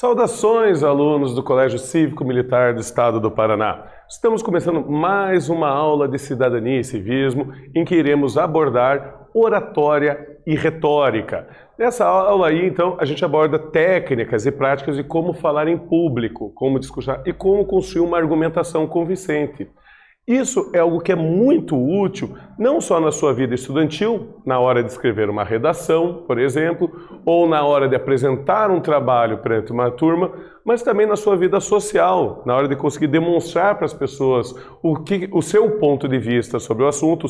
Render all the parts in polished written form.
Saudações, alunos do Colégio Cívico-Militar do Estado do Paraná. Estamos começando mais uma aula de cidadania e civismo em que iremos abordar oratória e retórica. Nessa aula aí, então, a gente aborda técnicas e práticas de como falar em público, como discursar e como construir uma argumentação convincente. Isso é algo que é muito útil, não só na sua vida estudantil, na hora de escrever uma redação, por exemplo, ou na hora de apresentar um trabalho perante uma turma, mas também na sua vida social, na hora de conseguir demonstrar para as pessoas o seu ponto de vista sobre o assunto,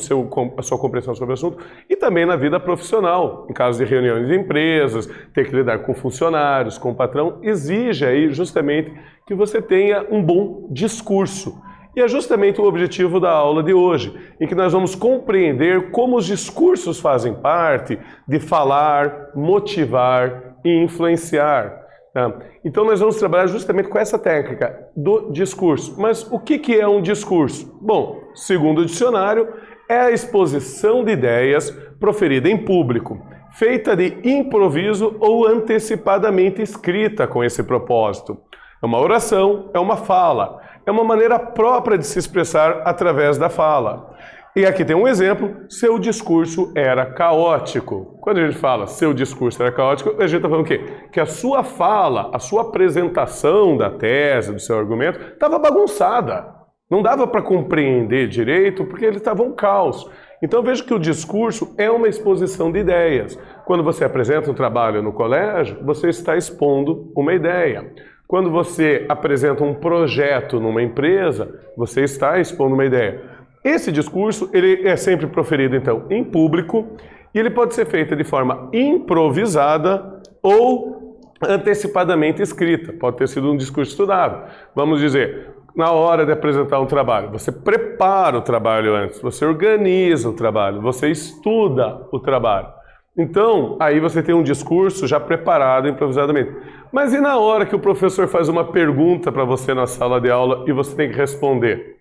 a sua compreensão sobre o assunto, e também na vida profissional, em caso de reuniões de empresas, ter que lidar com funcionários, com o patrão, exige aí justamente que você tenha um bom discurso. E é justamente o objetivo da aula de hoje, em que nós vamos compreender como os discursos fazem parte de falar, motivar e influenciar. Tá? Então nós vamos trabalhar justamente com essa técnica do discurso. Mas o que é um discurso? Bom, segundo o dicionário, é a exposição de ideias proferida em público, feita de improviso ou antecipadamente escrita com esse propósito. É uma oração, é uma fala. É uma maneira própria de se expressar através da fala. E aqui tem um exemplo, seu discurso era caótico. Quando a gente fala seu discurso era caótico, a gente está falando o quê? Que a sua fala, a sua apresentação da tese, do seu argumento, estava bagunçada. Não dava para compreender direito porque ele estava um caos. Então veja que o discurso é uma exposição de ideias. Quando você apresenta um trabalho no colégio, você está expondo uma ideia. Quando você apresenta um projeto numa empresa, você está expondo uma ideia. Esse discurso ele é sempre proferido, então, em público e ele pode ser feito de forma improvisada ou antecipadamente escrita. Pode ter sido um discurso estudado. Vamos dizer, na hora de apresentar um trabalho, você prepara o trabalho antes, você organiza o trabalho, você estuda o trabalho. Então, aí você tem um discurso já preparado improvisadamente. Mas e na hora que o professor faz uma pergunta para você na sala de aula e você tem que responder?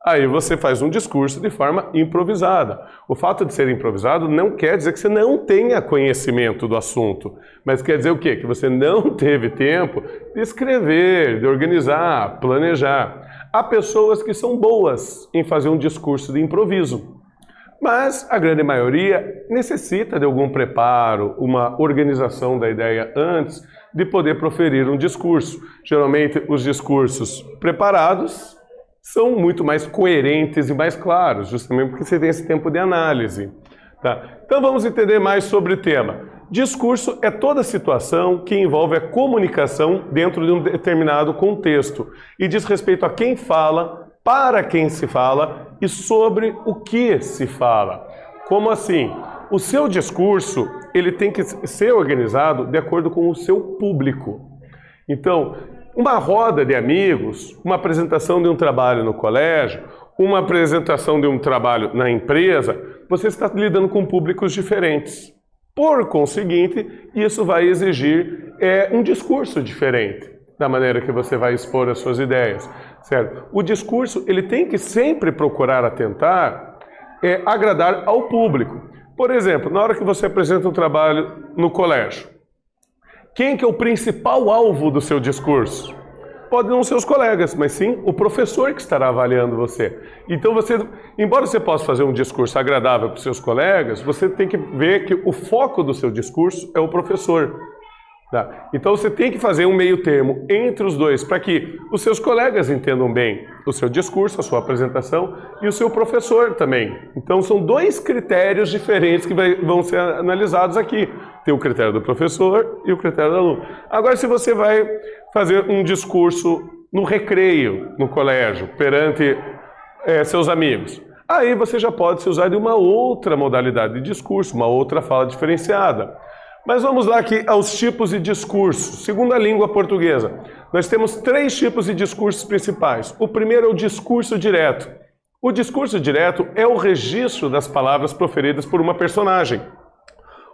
Aí você faz um discurso de forma improvisada. O fato de ser improvisado não quer dizer que você não tenha conhecimento do assunto, mas quer dizer o quê? Que você não teve tempo de escrever, de organizar, planejar. Há pessoas que são boas em fazer um discurso de improviso. Mas a grande maioria necessita de algum preparo, uma organização da ideia antes de poder proferir um discurso. Geralmente os discursos preparados são muito mais coerentes e mais claros, justamente porque você tem esse tempo de análise. Tá? Então vamos entender mais sobre o tema. Discurso é toda situação que envolve a comunicação dentro de um determinado contexto e diz respeito a quem fala, para quem se fala e sobre o que se fala. Como assim? O seu discurso ele tem que ser organizado de acordo com o seu público. Então, uma roda de amigos, uma apresentação de um trabalho no colégio, uma apresentação de um trabalho na empresa, você está lidando com públicos diferentes. Por conseguinte, isso vai exigir um discurso diferente da maneira que você vai expor as suas ideias, certo? O discurso ele tem que sempre procurar atentar agradar ao público. Por exemplo, na hora que você apresenta um trabalho no colégio, quem que é o principal alvo do seu discurso? Pode não ser os colegas, mas sim o professor que estará avaliando você. Então embora você possa fazer um discurso agradável para os seus colegas, você tem que ver que o foco do seu discurso é o professor. Tá? Então você tem que fazer um meio termo entre os dois para que os seus colegas entendam bem o seu discurso, a sua apresentação e o seu professor também. Então são dois critérios diferentes que vão ser analisados aqui. Tem o critério do professor e o critério do aluno. Agora se você vai fazer um discurso no recreio, no colégio, perante seus amigos, aí você já pode se usar de uma outra modalidade de discurso, uma outra fala diferenciada. Mas vamos lá aqui aos tipos de discurso. Segundo a língua portuguesa, nós temos 3 tipos de discursos principais. O primeiro é o discurso direto. O discurso direto é o registro das palavras proferidas por uma personagem.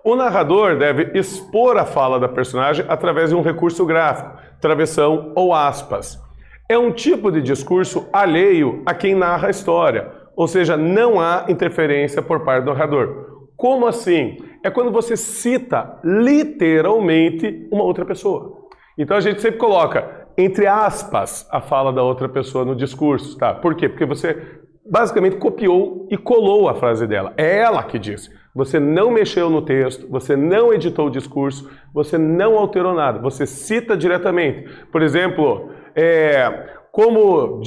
O narrador deve expor a fala da personagem através de um recurso gráfico, travessão ou aspas. É um tipo de discurso alheio a quem narra a história, ou seja, não há interferência por parte do narrador. Como assim? É quando você cita literalmente uma outra pessoa. Então a gente sempre coloca entre aspas a fala da outra pessoa no discurso, tá? Por quê? Porque você basicamente copiou e colou a frase dela. É ela que disse. Você não mexeu no texto, você não editou o discurso, você não alterou nada, você cita diretamente. Por exemplo, como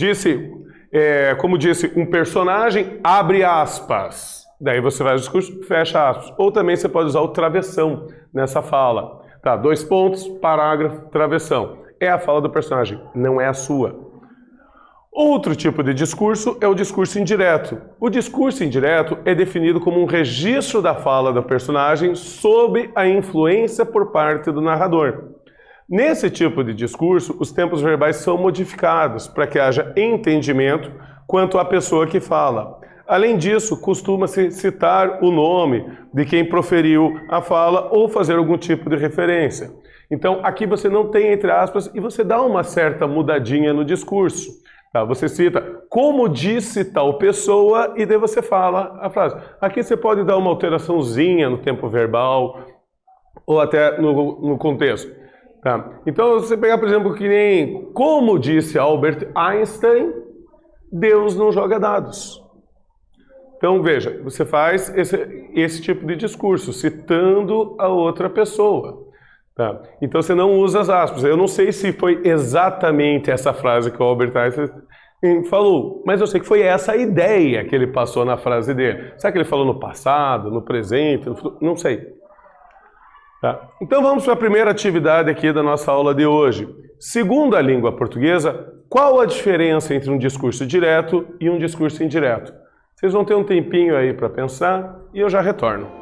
disse um personagem, abre aspas. Daí você vai ao discurso, fecha aspas. Ou também você pode usar o travessão nessa fala. Tá, 2 pontos, parágrafo, travessão. É a fala do personagem, não é a sua. Outro tipo de discurso é o discurso indireto. O discurso indireto é definido como um registro da fala do personagem sob a influência por parte do narrador. Nesse tipo de discurso, os tempos verbais são modificados para que haja entendimento quanto à pessoa que fala. Além disso, costuma-se citar o nome de quem proferiu a fala ou fazer algum tipo de referência. Então, aqui você não tem entre aspas e você dá uma certa mudadinha no discurso. Tá? Você cita como disse tal pessoa e daí você fala a frase. Aqui você pode dar uma alteraçãozinha no tempo verbal ou até no contexto. Tá? Então, você pegar, por exemplo, que nem como disse Albert Einstein, Deus não joga dados. Então, veja, você faz esse tipo de discurso, citando a outra pessoa. Tá? Então, você não usa as aspas. Eu não sei se foi exatamente essa frase que o Albert Einstein falou, mas eu sei que foi essa a ideia que ele passou na frase dele. Será que ele falou no passado, no presente, no futuro? Não sei. Tá? Então, vamos para a primeira atividade aqui da nossa aula de hoje. Segundo a língua portuguesa, qual a diferença entre um discurso direto e um discurso indireto? Vocês vão ter um tempinho aí para pensar e eu já retorno.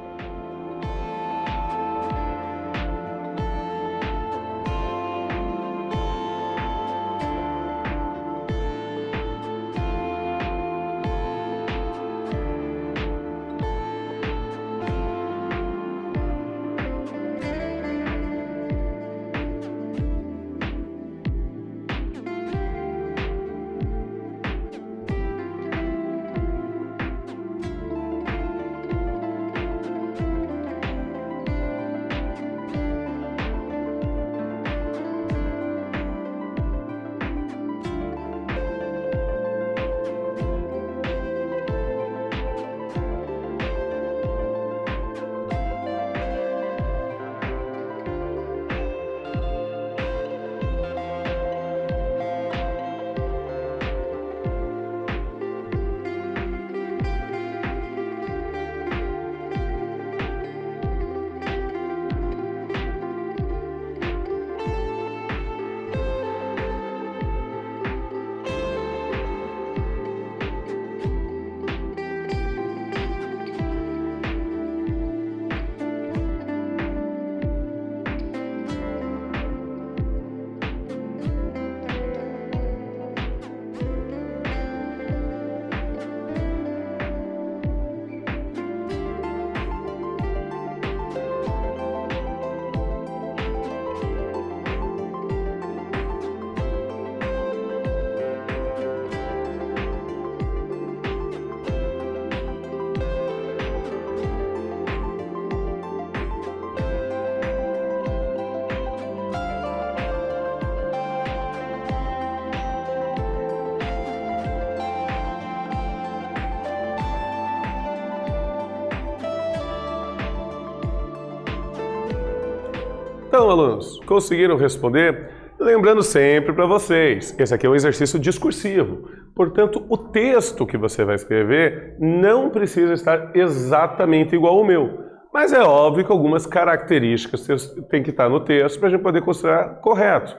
Então, alunos, conseguiram responder? Lembrando sempre para vocês, esse aqui é um exercício discursivo. Portanto, o texto que você vai escrever não precisa estar exatamente igual ao meu. Mas é óbvio que algumas características têm que estar no texto para a gente poder considerar correto.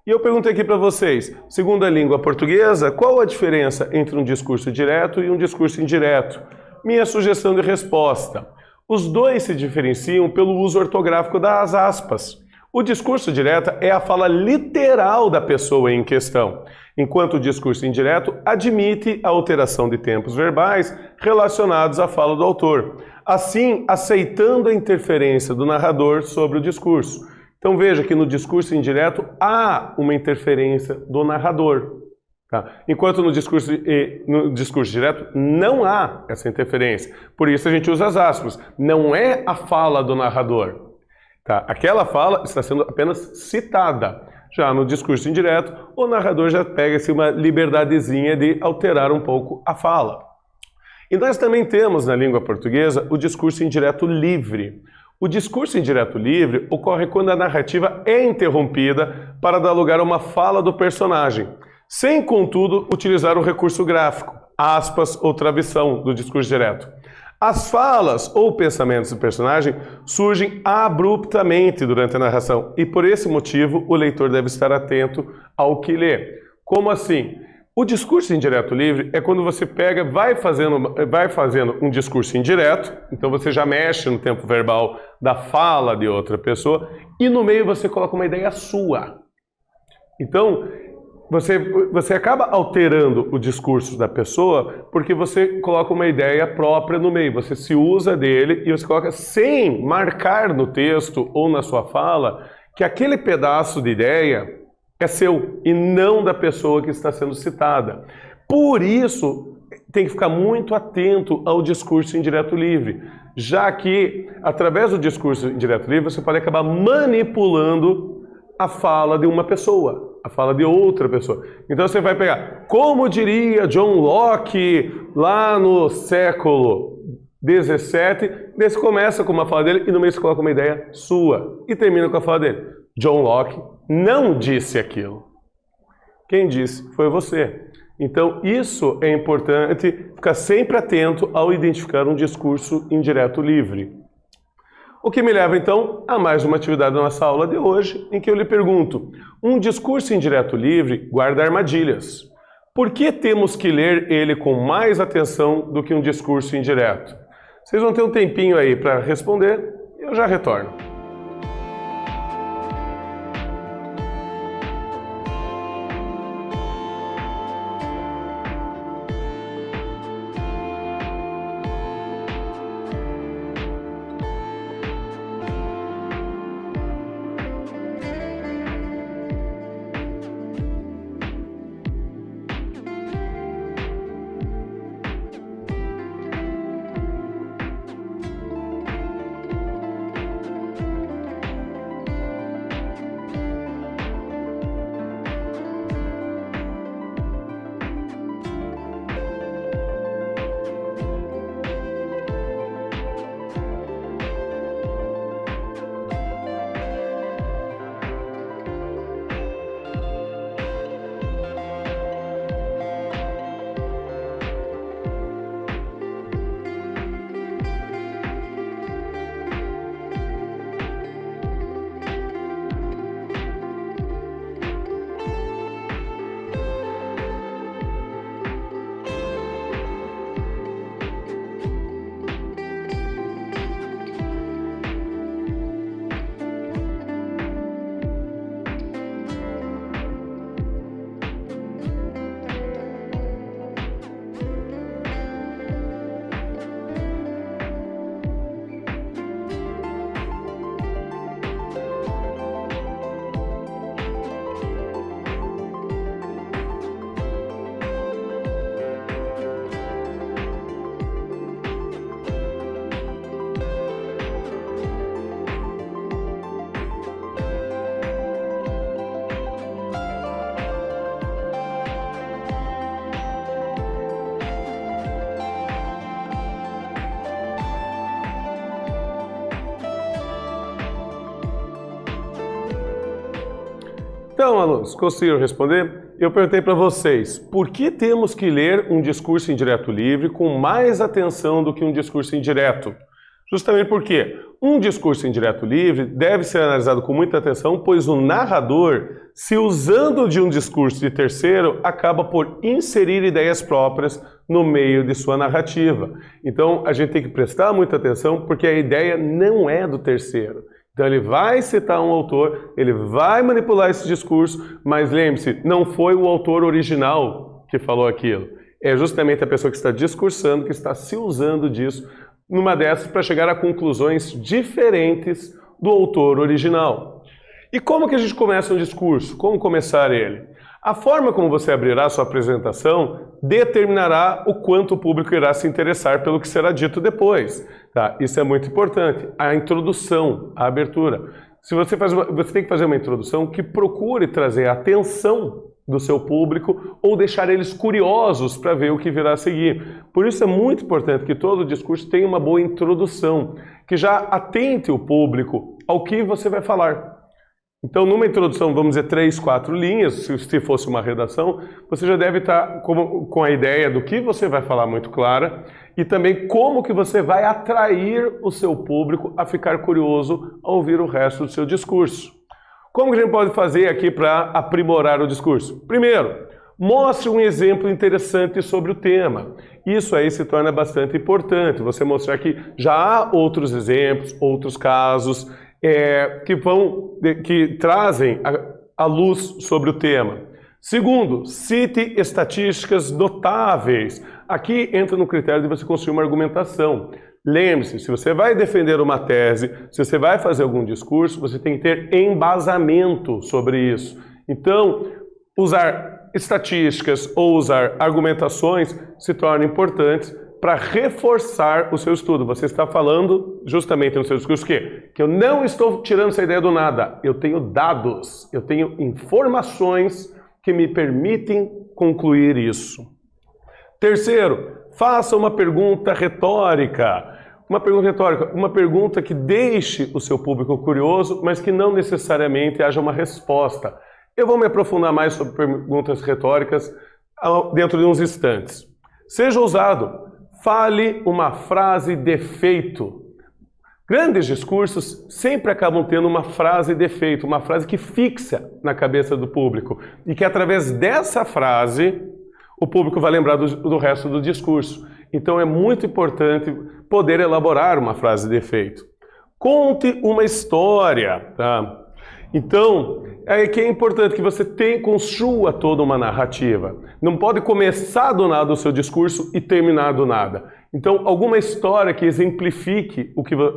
E eu perguntei aqui para vocês, segundo a língua portuguesa, qual a diferença entre um discurso direto e um discurso indireto? Minha sugestão de resposta. Os dois se diferenciam pelo uso ortográfico das aspas. O discurso direto é a fala literal da pessoa em questão, enquanto o discurso indireto admite a alteração de tempos verbais relacionados à fala do autor, assim aceitando a interferência do narrador sobre o discurso. Então veja que no discurso indireto há uma interferência do narrador. Tá? Enquanto no discurso direto não há essa interferência. Por isso a gente usa as aspas. Não é a fala do narrador. Tá? Aquela fala está sendo apenas citada. Já no discurso indireto, o narrador já pega-se uma liberdadezinha de alterar um pouco a fala. E nós também temos na língua portuguesa o discurso indireto livre. O discurso indireto livre ocorre quando a narrativa é interrompida para dar lugar a uma fala do personagem, sem, contudo, utilizar o recurso gráfico, aspas ou travessão do discurso direto. As falas ou pensamentos do personagem surgem abruptamente durante a narração e, por esse motivo, o leitor deve estar atento ao que lê. Como assim? O discurso indireto livre é quando você pega, vai fazendo um discurso indireto, então você já mexe no tempo verbal da fala de outra pessoa e no meio você coloca uma ideia sua. Então, você acaba alterando o discurso da pessoa porque você coloca uma ideia própria no meio, você se usa dele e você coloca sem marcar no texto ou na sua fala que aquele pedaço de ideia é seu e não da pessoa que está sendo citada. Por isso, tem que ficar muito atento ao discurso indireto livre, já que através do discurso indireto livre você pode acabar manipulando a fala de uma pessoa, a fala de outra pessoa. Então você vai pegar, como diria John Locke lá no século XVII, daí você começa com uma fala dele e no meio você coloca uma ideia sua e termina com a fala dele. John Locke não disse aquilo. Quem disse foi você. Então isso é importante, ficar sempre atento ao identificar um discurso indireto livre. O que me leva, então, a mais uma atividade da nossa aula de hoje, em que eu lhe pergunto, um discurso indireto livre guarda armadilhas. Por que temos que ler ele com mais atenção do que um discurso indireto? Vocês vão ter um tempinho aí para responder e eu já retorno. Então, alunos, conseguiram responder? Eu perguntei para vocês, por que temos que ler um discurso indireto livre com mais atenção do que um discurso indireto? Justamente porque um discurso indireto livre deve ser analisado com muita atenção, pois o narrador, se usando de um discurso de terceiro, acaba por inserir ideias próprias no meio de sua narrativa. Então, a gente tem que prestar muita atenção, porque a ideia não é do terceiro. Então ele vai citar um autor, ele vai manipular esse discurso, mas lembre-se, não foi o autor original que falou aquilo. É justamente a pessoa que está discursando, que está se usando disso, numa dessas para chegar a conclusões diferentes do autor original. E como que a gente começa um discurso? Como começar ele? A forma como você abrirá sua apresentação determinará o quanto o público irá se interessar pelo que será dito depois. Tá? Isso é muito importante. A introdução, a abertura. Se você tem que fazer uma introdução que procure trazer a atenção do seu público ou deixar eles curiosos para ver o que virá a seguir. Por isso é muito importante que todo discurso tenha uma boa introdução, que já atente o público ao que você vai falar. Então, numa introdução, vamos dizer 3, 4 linhas, se fosse uma redação, você já deve estar com a ideia do que você vai falar muito clara e também como que você vai atrair o seu público a ficar curioso ao ouvir o resto do seu discurso. Como que a gente pode fazer aqui para aprimorar o discurso? Primeiro, mostre um exemplo interessante sobre o tema. Isso aí se torna bastante importante, você mostrar que já há outros exemplos, outros casos que trazem a luz sobre o tema. Segundo, cite estatísticas notáveis. Aqui entra no critério de você construir uma argumentação. Lembre-se, se você vai defender uma tese, se você vai fazer algum discurso, você tem que ter embasamento sobre isso. Então, usar estatísticas ou usar argumentações se torna importante para reforçar o seu estudo. Você está falando justamente no seu discurso o quê? Que eu não estou tirando essa ideia do nada. Eu tenho dados, eu tenho informações que me permitem concluir isso. Terceiro, faça uma pergunta retórica. Uma pergunta que deixe o seu público curioso, mas que não necessariamente haja uma resposta. Eu vou me aprofundar mais sobre perguntas retóricas dentro de uns instantes. Seja ousado. Fale uma frase de efeito. Grandes discursos sempre acabam tendo uma frase de efeito, uma frase que fixa na cabeça do público e que através dessa frase o público vai lembrar do resto do discurso. Então é muito importante poder elaborar uma frase de efeito. Conte uma história, tá? Então, é que é importante que você construa toda uma narrativa. Não pode começar do nada o seu discurso e terminar do nada. Então, alguma história que exemplifique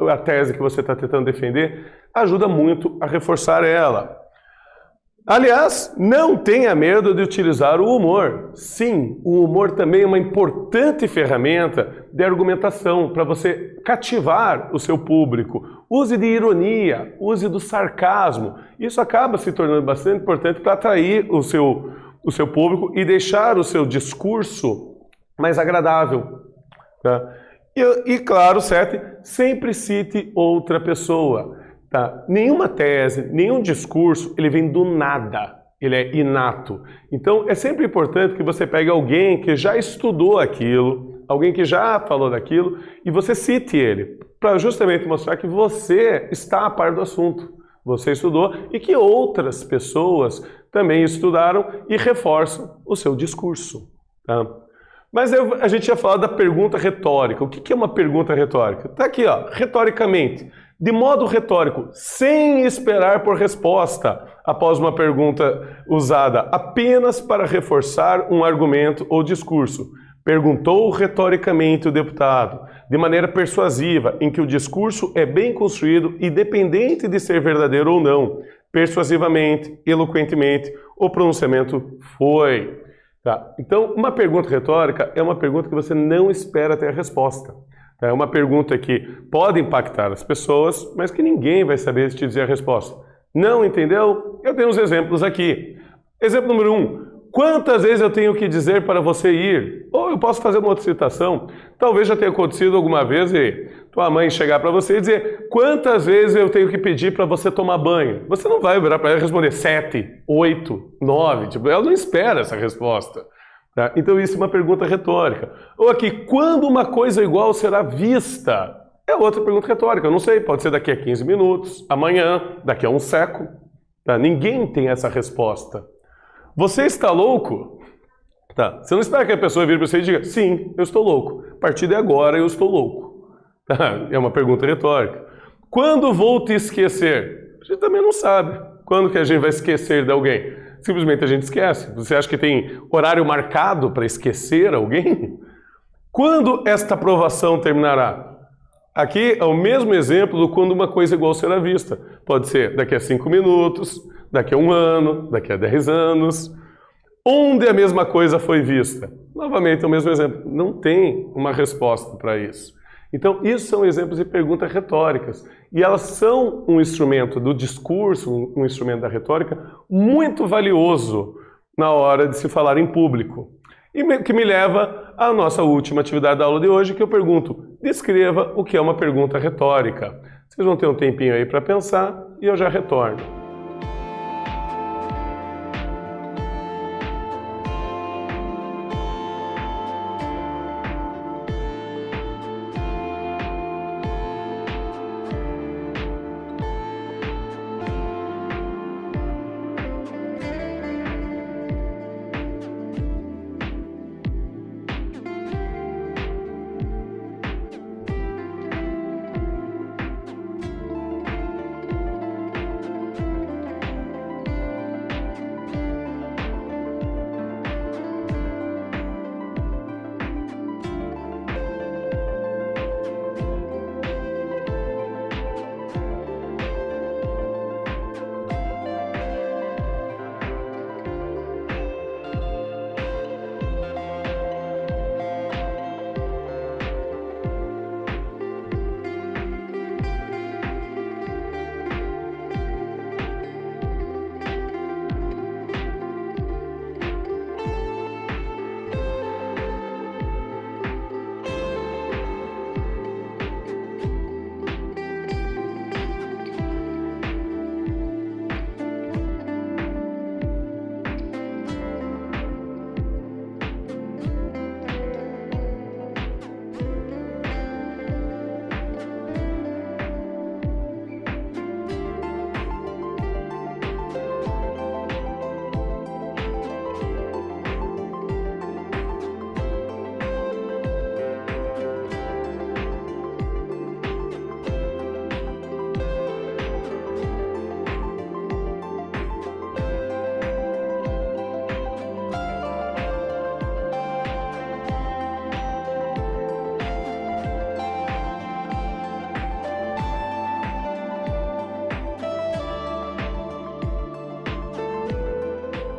a tese que você está tentando defender ajuda muito a reforçar ela. Aliás, não tenha medo de utilizar o humor. Sim, o humor também é uma importante ferramenta de argumentação para você cativar o seu público. Use de ironia, use do sarcasmo. Isso acaba se tornando bastante importante para atrair o seu público e deixar o seu discurso mais agradável. Tá? E claro, 7, sempre cite outra pessoa. Tá? Nenhuma tese, nenhum discurso, ele vem do nada, ele é inato. Então é sempre importante que você pegue alguém que já estudou aquilo, alguém que já falou daquilo, e você cite ele, para justamente mostrar que você está a par do assunto. Você estudou e que outras pessoas também estudaram e reforçam o seu discurso. Tá? Mas a gente ia falar da pergunta retórica. O que é uma pergunta retórica? Está aqui, ó, retoricamente. De modo retórico, sem esperar por resposta após uma pergunta usada apenas para reforçar um argumento ou discurso. Perguntou retoricamente o deputado, de maneira persuasiva, em que o discurso é bem construído, independente de ser verdadeiro ou não. Persuasivamente, eloquentemente, o pronunciamento foi. Tá? Então, uma pergunta retórica é uma pergunta que você não espera ter a resposta. É uma pergunta que pode impactar as pessoas, mas que ninguém vai saber te dizer a resposta. Não entendeu? Eu tenho uns exemplos aqui. Exemplo número 1. Quantas vezes eu tenho que dizer para você ir? Ou eu posso fazer uma outra citação. Talvez já tenha acontecido alguma vez e tua mãe chegar para você e dizer: quantas vezes eu tenho que pedir para você tomar banho? Você não vai virar para ela e responder 7, 8, 9. Tipo, ela não espera essa resposta. Tá? Então isso é uma pergunta retórica. Ou aqui, quando uma coisa igual será vista? É outra pergunta retórica. Eu não sei, pode ser daqui a 15 minutos, amanhã, daqui a um século. Tá? Ninguém tem essa resposta. Você está louco? Tá. Você não espera que a pessoa vire para você e diga: sim, eu estou louco. A partir de agora eu estou louco. Tá? É uma pergunta retórica. Quando vou te esquecer? A gente também não sabe. Quando que a gente vai esquecer de alguém? Simplesmente a gente esquece. Você acha que tem horário marcado para esquecer alguém? Quando esta provação terminará? Aqui é o mesmo exemplo do quando uma coisa igual será vista. Pode ser daqui a 5 minutos, daqui a 1 ano, daqui a 10 anos. Onde a mesma coisa foi vista? Novamente, o mesmo exemplo. Não tem uma resposta para isso. Então, isso são exemplos de perguntas retóricas. E elas são um instrumento do discurso, um instrumento da retórica, muito valioso na hora de se falar em público. E que me leva à nossa última atividade da aula de hoje, que eu pergunto: descreva o que é uma pergunta retórica. Vocês vão ter um tempinho aí para pensar e eu já retorno.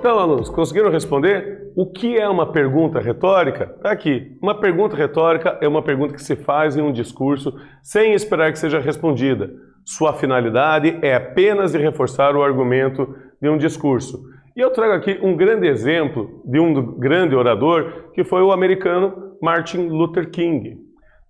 Então, alunos, conseguiram responder? O que é uma pergunta retórica? Está aqui. Uma pergunta retórica é uma pergunta que se faz em um discurso sem esperar que seja respondida. Sua finalidade é apenas de reforçar o argumento de um discurso. E eu trago aqui um grande exemplo de um grande orador, que foi o americano Martin Luther King.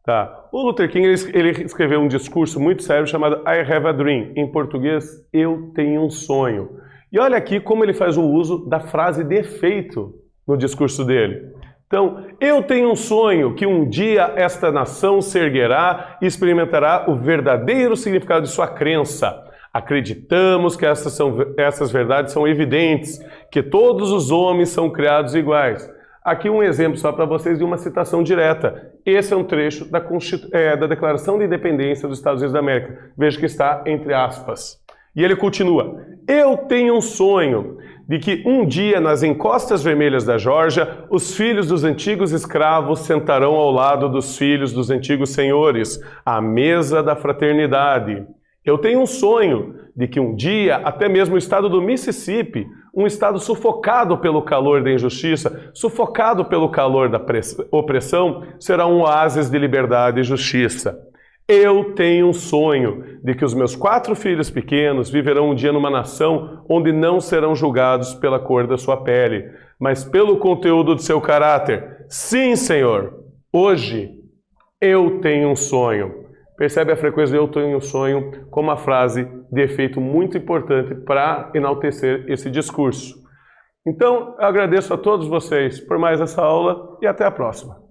Tá. O Luther King ele escreveu um discurso muito sério chamado I Have a Dream. Em português, Eu Tenho um Sonho. E olha aqui como ele faz o uso da frase de efeito no discurso dele. Então, eu tenho um sonho que um dia esta nação se erguerá e experimentará o verdadeiro significado de sua crença. Acreditamos que essas verdades são evidentes, que todos os homens são criados iguais. Aqui um exemplo só para vocês de uma citação direta. Esse é um trecho da Declaração de Independência dos Estados Unidos da América. Veja que está entre aspas. E ele continua: eu tenho um sonho de que um dia nas encostas vermelhas da Geórgia, os filhos dos antigos escravos sentarão ao lado dos filhos dos antigos senhores, à mesa da fraternidade. Eu tenho um sonho de que um dia, até mesmo o estado do Mississippi, um estado sufocado pelo calor da injustiça, sufocado pelo calor da opressão, será um oásis de liberdade e justiça. Eu tenho um sonho de que os meus 4 filhos pequenos viverão um dia numa nação onde não serão julgados pela cor da sua pele, mas pelo conteúdo de seu caráter. Sim, Senhor, hoje eu tenho um sonho. Percebe a frequência do eu tenho um sonho como uma frase de efeito muito importante para enaltecer esse discurso. Então, eu agradeço a todos vocês por mais essa aula e até a próxima.